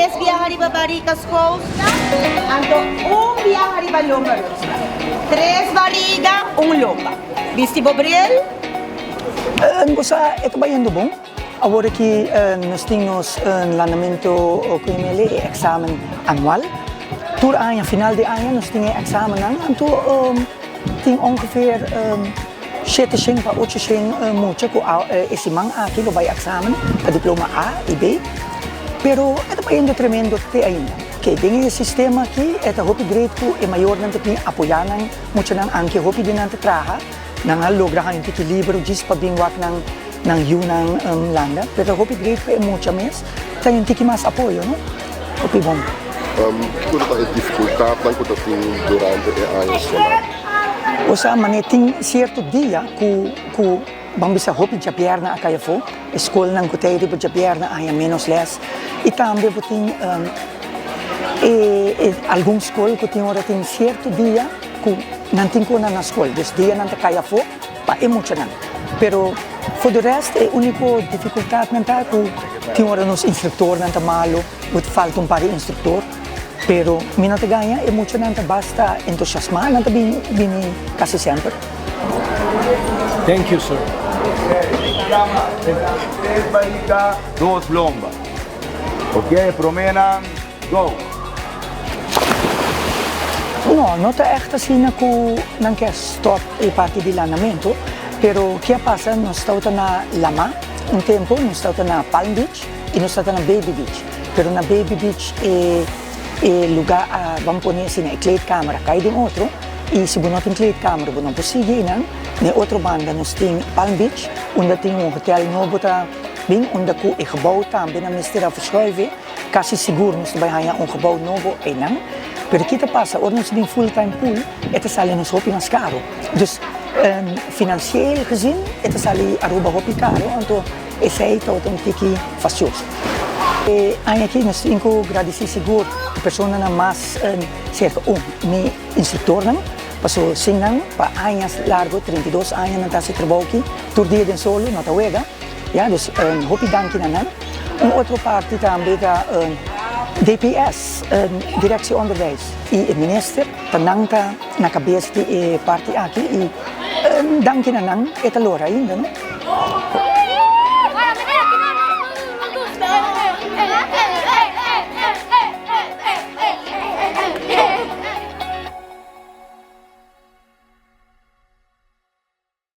tres viajar iba Baricas Coast, anto viajar iba Loma Rosa. Tres barriga, lopa. Visti Bobriel? Bosa, ito ba yung dubong? Agora que nós temos lanamento QML examen anual. Tur aan final de ano nós temos examen aan. Anto tem ongeveer 7 pa 8 mucha ko isimang aki lo bay examen pa diploma A e B. Pero ito pa yung tremendo te ainda. Que tem esse sistema aqui, esta hopi grade ko e maior nang taping apoyanan mucha nang angke hopi din nang traha nang logra ang equilibrio dis pa bingwak ng yunang landa. Pero hopi grade ko e mucha mes, tayo tiki mas apoyo, no? Hopi bom. Kung ito ay dificultad lang kung ito durante e anos escolar. O sa maneting certo dia ku bambisa hopi ja pierna a kaya fo, escola nang kutay di ja pierna ay menos less. Itambe puting algum escola que tem hora tem certo dia que não tem como na escola, desse dia não te caia fo, pa emocionar. Pero for the rest é único dificuldade não tá que tem hora nos instrutor não tá malo, o falta par instrutor. Pero mina te ganha emocionar não basta entusiasmar não tá bem quase sempre. Thank you, sir. Tres barriga, dos lomba. Ok, promenan, go. No, não está echt assim na que não quer stop e parte de lanamento, pero que passa nós estamos na Lama, tempo nós estamos na Palm Beach e nós estamos na Baby Beach, pero na Baby Beach é lugar vamos pôr assim na kleedkamer, cai de outro e se você não tem kleedkamer, você não pode ir na outra banda nós tem Palm Beach, onde tem hotel novo tá bem onde o gebouw também na Ministério verschuiven, quase seguro nós vai ganhar gebouw novo e não. Pero kita passa, or nós temos full-time pool, ito sali nos hopi mas caro. Dus financieel gezien, ito sali aruba hopi caro, anto essa ito um tiki facioso. Aí aqui nós temos agradecer seguro a pessoa na mais cerca mi instrutor não, passou sinang pa anos largo, 32 anos na tasi trabalho aqui, tur dia den solo na tawega, ja, dus hopi danki na nan. Outra parte também da DPS, Directie Onderwijs, e o minister, tanangta na cabeça de parte aqui, e danke na nang, etalora ainda, não?